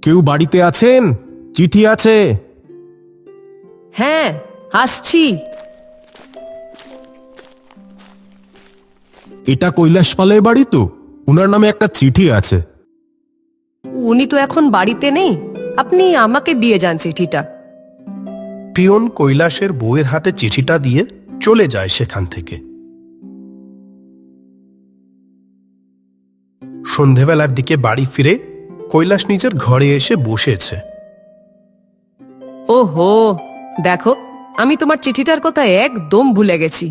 কেউ বাড়িতে আছেন? চিঠি আছে। হ্যাঁ, আসছি। এটা কৈলাস পালের বাড়ি তো? উনার নামে একটা চিঠি আছে। উনি তো এখন বাড়িতে নেই, আপনি আমাকে দিয়ে যান চিঠিটা। পিয়ন কৈলাসের বউয়ের হাতে চিঠিটা দিয়ে চলে যায় সেখান থেকে। সন্ধেবেলার দিকে বাড়ি ফিরে কৈলাস নিজের ঘরে এসে বসেছে। ওহো, দেখো, আমি তোমার চিঠিটার কথা একদম ভুলে গেছি।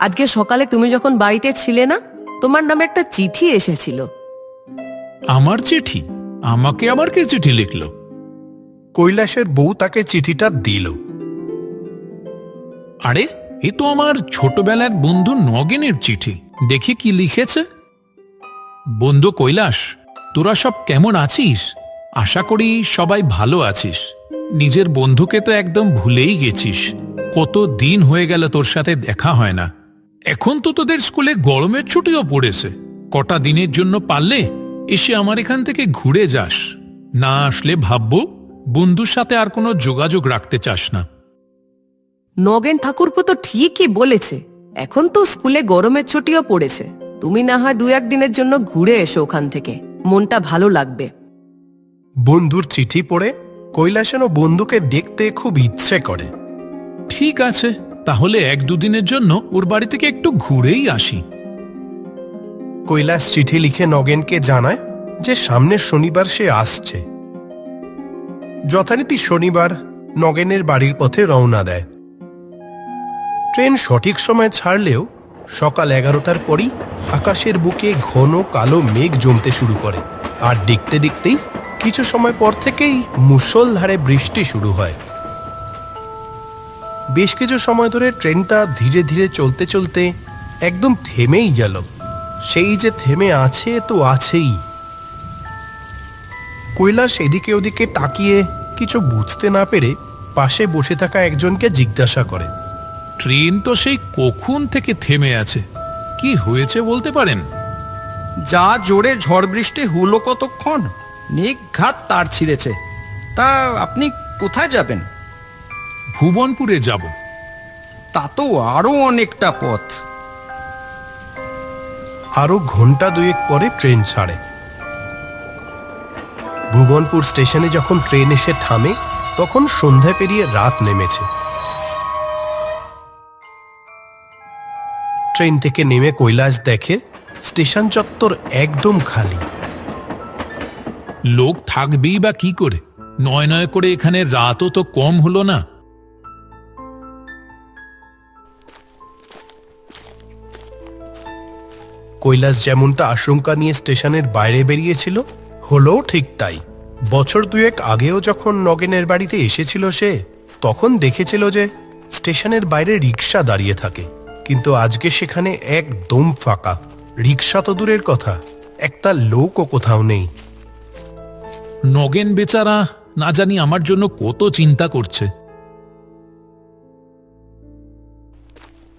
আজকে সকালে তুমি যখন বাড়িতে ছিলে না, তোমার নামে একটা চিঠি এসেছিল। আমার চিঠি? আমাকে আবার কে চিঠি লিখলো? কৈলাসের বউ তাকে চিঠিটা দিল। আরে, এ তো আমার ছোটবেলার বন্ধু নগেনের চিঠি। দেখি কি লিখেছে। বন্ধু কৈলাস, তোরা সব কেমন আছিস? আশা করি সবাই ভালো আছিস। নিজের বন্ধুকে তো একদম ভুলেই গেছিস। কত দিন হয়ে গেল তোর সাথে দেখা হয় না। এখন তো তোদের স্কুলে গরমের ছুটিও পড়েছে। কটা দিনের জন্য পারলে এসে আমার এখান থেকে ঘুরে যাস। না আসলে ভাববো বন্ধুর সাথে আর কোনো যোগাযোগ রাখতে চাস না। নগেন ঠাকুরপো তো ঠিকই বলেছে, এখন তো স্কুলে গরমের ছুটিও পড়েছে। তুমি না হয় 2-1 দিনের জন্য ঘুরে এসো ওখান থেকে, মনটা ভালো লাগবে। বন্ধুর চিঠি পড়ে কৈলাসেরও বন্ধুকে দেখতে খুব ইচ্ছে করে। ঠিক আছে, তাহলে 1-2 দিনের জন্য ওর বাড়ি থেকে একটু ঘুরেই আসি। কৈলাস চিঠি লিখে নগেনকে জানায় যে সামনের শনিবার সে আসছে। যথারীতি শনিবার নগেনের বাড়ির পথে রওনা দেয়। ট্রেন সঠিক সময় ছাড়লেও সকাল 11টার পরই আকাশের বুকে ঘন কালো মেঘ জমতে শুরু করে, আর দেখতে দেখতেই কিছু সময় পর থেকেই মুষলধারে বৃষ্টি শুরু হয়। বেশ কিছু সময় ধরে ট্রেনটা ধীরে ধীরে চলতে চলতে একদম থেমেই গেল। সেই যে থেমে আছে তো আছেই। কৈলাস এদিকে ওদিকে তাকিয়ে কিছু বুঝতে না পেরে পাশে বসে থাকা একজনকে জিজ্ঞাসা করে, ট্রেন তো সেই কখন থেকে থেমে আছে, কি হয়েছে বলতে পারেন? যা জোরে ঝড় বৃষ্টি হলো কতক্ষণ, নিঘাত তার ছিঁড়েছে। তা আপনি কোথায় যাবেন? ভুবনপুরে যাব। তা তো আরো অনেকটা পথ। আরো ঘন্টা 2 পরে ট্রেন ছাড়ে। ভুবনপুর স্টেশনে যখন ট্রেন এসে থামে তখন সন্ধ্যা পেরিয়ে রাত নেমেছে। ট্রেন থেকে নেমে কৈলাস দেখে স্টেশন চত্বর একদম খালি। লোক থাকবেই বা কি করে? নয় নয় করে এখানে রাতও তো কম হলো না। কৈলাস যেমনটা আশঙ্কা নিয়ে স্টেশনের বাইরে বেরিয়েছিল, হলো ঠিক তাই। বছর 2 আগেও যখন নগেনের বাড়িতে এসেছিল সে, তখন দেখেছিল যে স্টেশনের বাইরে রিক্সা দাঁড়িয়ে থাকে, কিন্তু আজকে সেখানে একদম ফাঁকা। রিক্সা তো দূরের কথা, একটা লোকও কোথাও নেই। নগেন বেচারা না জানি আমার জন্য কত চিন্তা করছে।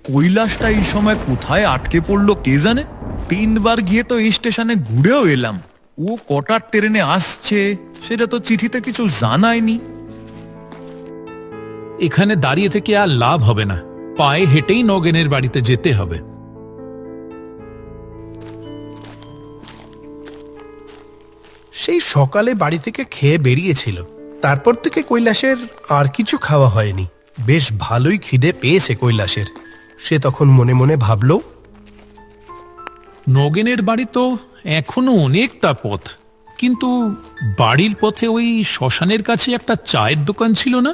কৈলাসটা এই সময় কোথায় আটকে পড়লো কে জানে। 3বার গিয়ে তো এই স্টেশনে ঘুরেও এলাম। ও কটার ট্রেনে আসছে সেটা তো চিঠিতে কিছু জানায়নি। এখানে দাঁড়িয়ে থেকে আর লাভ হবে না, পায়ে হেঁটেই নগেনের বাড়িতে যেতে হবে। সেই সকালে বাড়ি থেকে খেয়ে বেরিয়েছিল, তারপর থেকে কৈলাসের আর কিছু খাওয়া হয়নি। বেশ ভালোই খিদে পেয়েছে কৈলাসের। সে তখন মনে মনে ভাবল, নগেনের বাড়ি তো এখনো অনেকটা পথ, কিন্তু বাড়ির পথে ওই শ্মশানের কাছে একটা চায়ের দোকান ছিল না?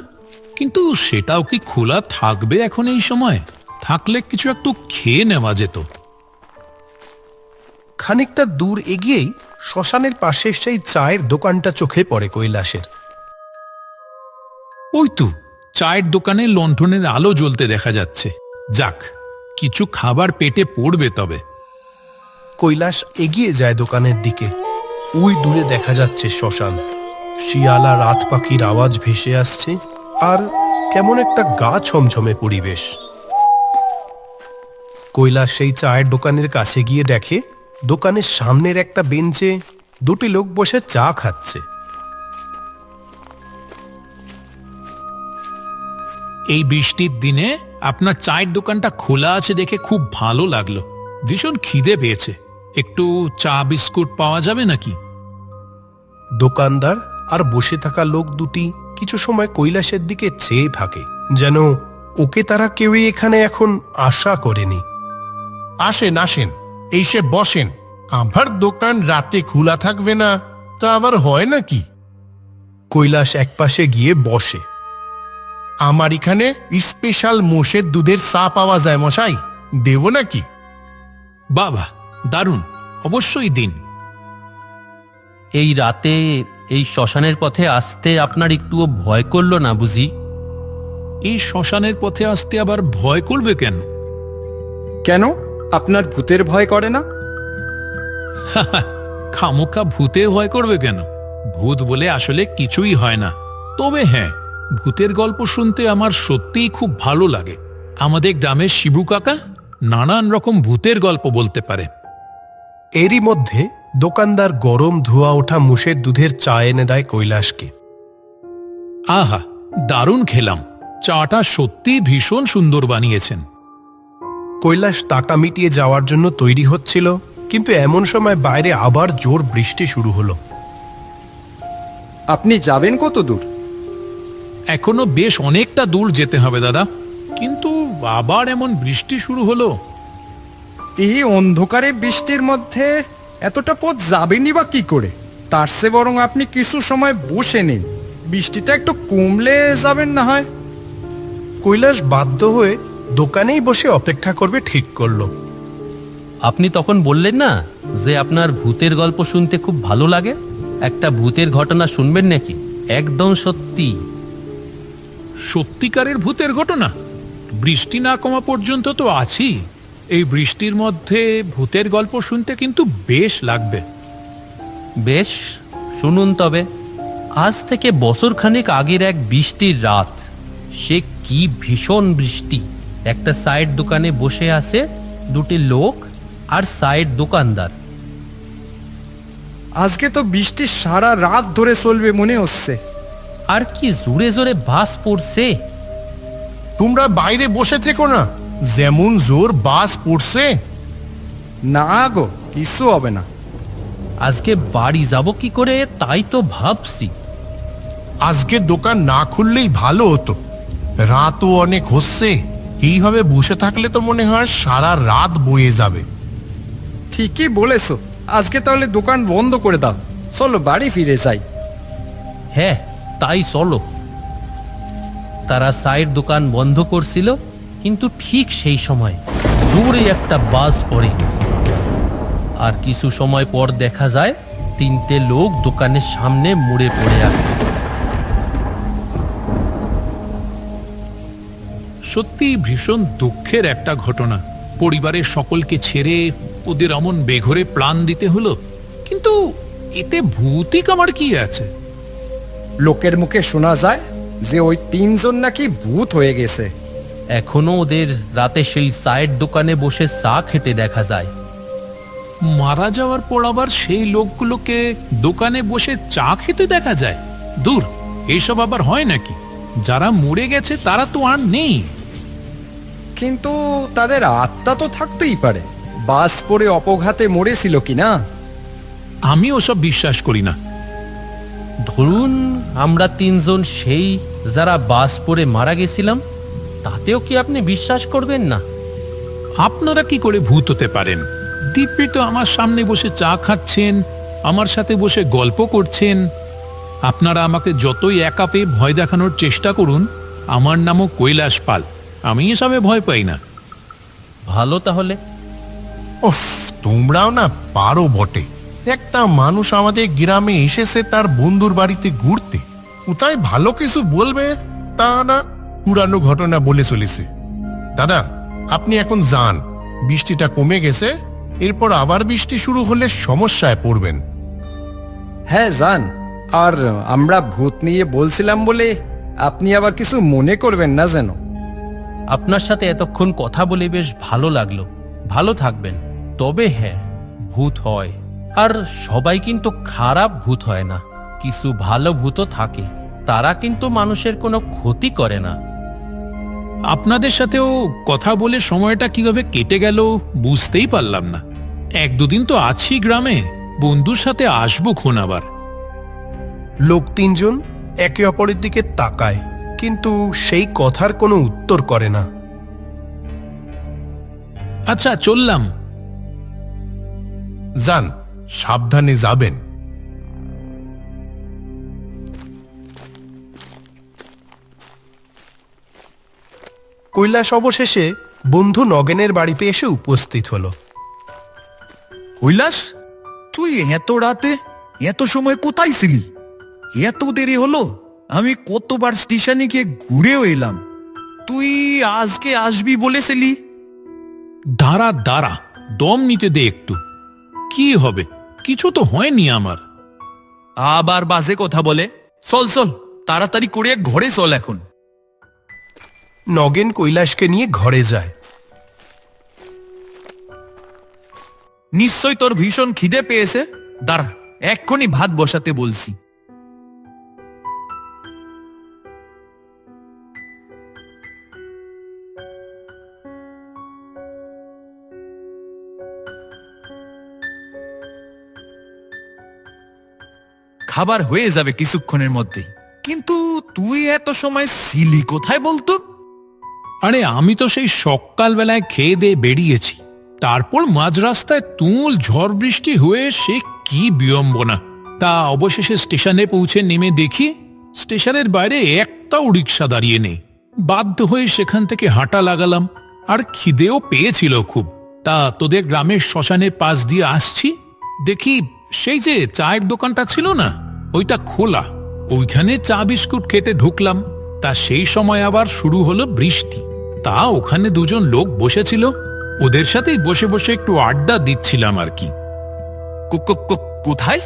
কিন্তু সেটাও কি খোলা থাকবে এখন এই সময়? থাকলে কিছু একটু খেয়ে নেওয়া যেত। খানিকটা দূর এগিয়েই শ্মশানের পাশে সেই চায়ের দোকানটা চোখে পড়ে কৈলাসের। ওই তো চায়ের দোকানে লণ্ঠনের আলো জ্বলতে দেখা যাচ্ছে। যাক, কিছু খাবার পেটে পড়বে তবে। কৈলাস এগিয়ে যায় দোকানের দিকে। ওই দূরে দেখা যাচ্ছে শ্মশান। শিয়ালা রাত পাখির আওয়াজ ভেসে আসছে, আর কেমন একটা গা ছমছমে পরিবেশ। কৈলাস সেই চায়ের দোকানের কাছে গিয়ে দেখে দোকানের সামনের একটা বেঞ্চে 2টি লোক বসে চা খাচ্ছে। এই বৃষ্টির দিনে আপনার চায়ের দোকানটা খোলা আছে দেখে খুব ভালো লাগলো। ভীষণ খিদে পেয়েছে, একটু চা বিস্কুট পাওয়া যাবে নাকি? দোকানদার আর বসে থাকা লোক দুটি কিছু সময় কৈলাসের দিকে চেয়ে থাকে, যেন ওকে তারা কেউই এখানে এখন আশা করেনি। আসেন আসেন, এইসে বসেন। আমার দোকান রাতে খোলা থাকবে না তা আবার হয় নাকি? কৈলাস একপাশে গিয়ে বসে। আমার এখানে স্পেশাল মোষের দুধের চা পাওয়া যায় মশাই, দেব নাকি? বাবা, দারুণ, অবশ্যই দিন। এই রাতে এই শ্মশানের পথে আসতে আপনার একটুও ভয় করলো না বুঝি? এই শ্মশানের পথে আসতে আবার ভয় করবে কেন? কেন, আপনার ভূতের ভয় করে না? খামোখা ভূতে ভয় করবে কেন? ভূত বলে আসলে কিছুই হয় না। তবে হ্যাঁ, ভূতের গল্প শুনতে আমার সত্যিই খুব ভালো লাগে। আমাদের গ্রামের শিবু কাকা নানান রকম ভূতের গল্প বলতে পারে। এরই মধ্যে দোকানদার গরম ধোয়া ওঠা মোষের দুধের চা এনে দেয় কৈলাসকে। আহা, দারুণ খেলাম। চাটা সত্যি ভীষণ সুন্দর বানিয়েছেন। কৈলাস তাকা মিটিয়ে যাওয়ার জন্য তৈরি হচ্ছিল, কিন্তু এমন সময় বাইরে আবার জোর বৃষ্টি শুরু হলো। আপনি যাবেন কত দূর? এখনো বেশ অনেকটা দূর যেতে হবে দাদা, কিন্তু আবার এমন বৃষ্টি শুরু হলো। এই অন্ধকারে বৃষ্টির মধ্যে এতটা পথ যাবেনই বা কি করে? তার চেয়ে বরং আপনি কিছু সময় বসে নিন, বৃষ্টিটা একটু কমলে যাবেন না হয়। কৈলাস বাধ্য হয়ে দোকানেই বসে অপেক্ষা করবে ঠিক করলো। আপনি তখন বললেন না যে আপনার ভূতের গল্প শুনতে খুব ভালো লাগে? একটা ভূতের ঘটনা শুনবেন নাকি? একদম সত্যি। সত্যিকারের ভূতের ঘটনা? বৃষ্টি না কমা পর্যন্ত তো আছি। এই বৃষ্টির মধ্যে ভূতের গল্প শুনতে কিন্তু বেশ লাগবে। বেশ, শুনুন তবে। আজ থেকে বছরখানেক আগের এক বৃষ্টির রাত। সে কি ভীষণ বৃষ্টি। একটা সাইড দোকানে বসে আছে দুটি লোক আর সাইড দোকানদার। আজকে তো বৃষ্টি সারা রাত ধরে চলবে মনে হচ্ছে। আর কি জোরে জোরে বাস পড়ছে। তোমরা বাইরে বসে থেকো না, যেমন জোর বাস পড়ছে। না গো, কিছু হবে না। আজকে বাড়ি যাব কি করে তাই তো ভাবছি। আজকে দোকান না খুললেই ভালো হতো, রাতও অনেক হচ্ছে। এইভাবে বসে থাকলে তো মনে হয় সারা রাত বয়ে যাবে। ঠিকই বলেছো, আজকে তাহলে দোকান বন্ধ করে দাও, চলো বাড়ি ফিরে যাই। হ্যাঁ, তাই চলো। তারা সাইড দোকান বন্ধ করছিল, কিন্তু ঠিক সেই সময় জোরে একটা বাস পড়ে। আর কিছু সময় পর দেখা যায় তিনটে লোক দোকানের সামনে মুড়ে পড়ে আছে। সত্যি ভীষণ দুঃখের একটা ঘটনা। পরিবারের সকলকে ছেড়ে ওদের এমন বেঘরে প্রাণ দিতে হলো, কিন্তু এতে ভূতিক আমার কি আছে? লোকের মুখে শোনা যায় যে ওই তিনজন নাকি ভূত হয়ে গেছে। এখনো ওদের রাতে সেই সাইড দোকানে বসে চা খেতে দেখা যায়। মারা যাওয়ার পর আবার সেই লোকগুলোকে দোকানে বসে চা খেতে দেখা যায়? দূর, এসব আবার হয় নাকি? যারা মরে গেছে তারা তো আর নেই। কিন্তু তাদের আত্মা তো থাকতেই পারে। বাস পড়ে অপঘাতে মরেছিল কি না? আমি ওসব বিশ্বাস করি না। ধরুন আমরা তিনজন সেই যারা বাস পড়ে মারা গেছিলাম, তাতেও কি আপনি বিশ্বাস করবেন না? আপনারা কি করে ভূত হতে পারেন? দিব্যি তো আমার সামনে বসে চা খাচ্ছেন, আমার সাথে বসে গল্প করছেন। আপনারা আমাকে যতই একা পেয়ে ভয় দেখানোর চেষ্টা করুন, আমার নামও কৈলাস পাল, আমি এসবে ভয় পাই না। ভালো তাহলে। উফ, তোমরাও না পারো বটে। একটা মানুষ আমাদের গ্রামে এসেছে তার বন্ধুর বাড়িতে ঘুরতে, কোথায় ভালো কিছু বলবে তা না পুরানো ঘটনা বলে চলেছে। দাদা, আপনি এখন যান, বৃষ্টিটা কমে গেছে। এরপর আবার বৃষ্টি শুরু হলে সমস্যায় পড়বেন। হ্যাঁ যান। আর আমরা ভূত নিয়ে বলছিলাম বলে আপনি আবার কিছু মনে করবেন না যেন। আপনার সাথে এতক্ষণ কথা বলে বেশ ভালো লাগলো। ভালো থাকবেন। তবে হ্যাঁ, ভূত হয়, আর সবাই কিন্তু খারাপ ভূত হয় না। কিছু ভালো ভূতও থাকে, তারা কিন্তু মানুষের কোনো ক্ষতি করে না। আপনাদের সাথেও কথা বলে সময়টা কিভাবে কেটে গেল বুঝতেই পারলাম না। 1-2 দিন তো আছি গ্রামে, বন্ধুর সাথে আসবো খন আবার। লোক তিনজন একে অপরের দিকে তাকায়, কিন্তু সেই কথার কোনো উত্তর করে না। আচ্ছা, চললাম। যান, সাবধানে যাবেন। কৈলাস অবশেষে বন্ধু নগেনের বাড়িতে এসে উপস্থিত হলো। কৈলাস, তুই এত রাতে এত সময় কোথায় ছিলি? এত দেরি হলো, আমি কতবার স্টেশনে গিয়ে ঘুরেও এলাম। তুই আজকে আসবি বলেছিলি। দাঁড়া দাঁড়া, দম নিতে দে একটু। কি হবে, কিছু তো হয়নি আমার। আবার বাজে কথা বলে। চল চল, তাড়াতাড়ি করে ঘরে চল এখন। নগেন কৈলাসকে নিয়ে ঘরে যায়। নিশ্চয় তোর ভীষণ খিদে পেয়েছে। দাঁড়া, এক্ষুনি ভাত বসাতে বলছি। খাবার হয়ে যাবে কিছুক্ষণের মধ্যেই। কিন্তু তুই এত সময় ছিলি কোথায় বলতো? আরে আমি তো সেই সকালবেলায় খেয়ে দিয়ে বেরিয়েছি, তারপর মাঝ রাস্তায় তুমুল ঝড় বৃষ্টি হয়ে সে কি বিড়ম্বনা। তা অবশেষে স্টেশনে পৌঁছে নেমে দেখি স্টেশনের বাইরে একটাও রিক্সা দাঁড়িয়ে নেই। বাধ্য হয়ে সেখান থেকে হাঁটা লাগালাম, আর খিদেও পেয়েছিল খুব। তা তোদের গ্রামের শ্মশানের পাশ দিয়ে আসছি, দেখি সেই যে চায়ের দোকানটা ছিল না, ওইটা খোলা। ওইখানে চা বিস্কুট খেতে ঢুকলাম, তা সেই সময় আবার শুরু হলো বৃষ্টি। তা ওখানে দুজন লোক বসেছিল, ওদের সাথেই বসে বসে একটু আড্ডা দিচ্ছিলাম আর কি। কোথায়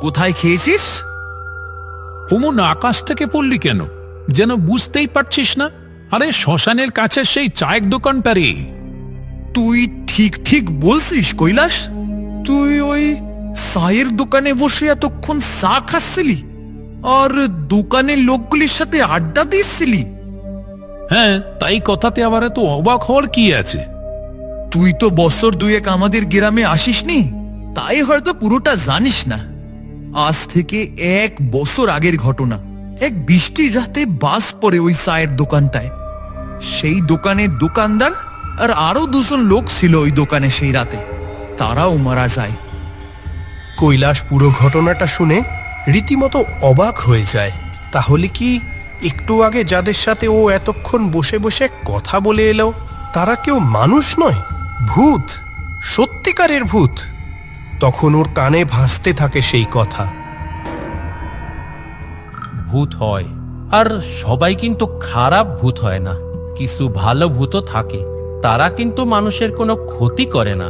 কোথায় খেয়েছিস? অমন আকাশ থেকে পড়লি কেন, যেন বুঝতেই পারছিস না? আরে শ্মশানের কাছে সেই চায়ের দোকানটা রে। তুই ঠিক ঠিক বলছিস কৈলাস? তুই ওই চায়ের দোকানে বসে এতক্ষণ চা খাচ্ছিলি আর দোকানের লোকগুলির সাথে আড্ডা দিচ্ছিলি? হ্যাঁ, তাই কথাতে আবার এত অবাক হওয়ার কি আছে? তুই তো বছর 2 আমাদের গ্রামে আসিসনি, তাই হয়তো পুরোটা জানিস না। আজ থেকে 1 বছর আগের ঘটনা। এক বৃষ্টির রাতে বাস পড়ে ওই চায়ের দোকানটায়। সেই দোকানের দোকানদার আর আরো 2 জন লোক ছিল ওই দোকানে সেই রাতে, তারাও মারা যায়। কৈলাস পুরো ঘটনাটা শুনে রীতিমতো অবাক হয়ে যায়। তাহলে কি একটু আগে যাদের সাথে ও এতক্ষণ বসে বসে কথা বলে এলো, তারা কেউ মানুষ নয়, ভূত, সত্যিকারের ভূত? তখন ওর কানে ভাসতে থাকে সেই কথা। ভূত হয়, আর সবাই কিন্তু খারাপ ভূত হয় না। কিছু ভালো ভূতও থাকে, তারা কিন্তু মানুষের কোনো ক্ষতি করে না।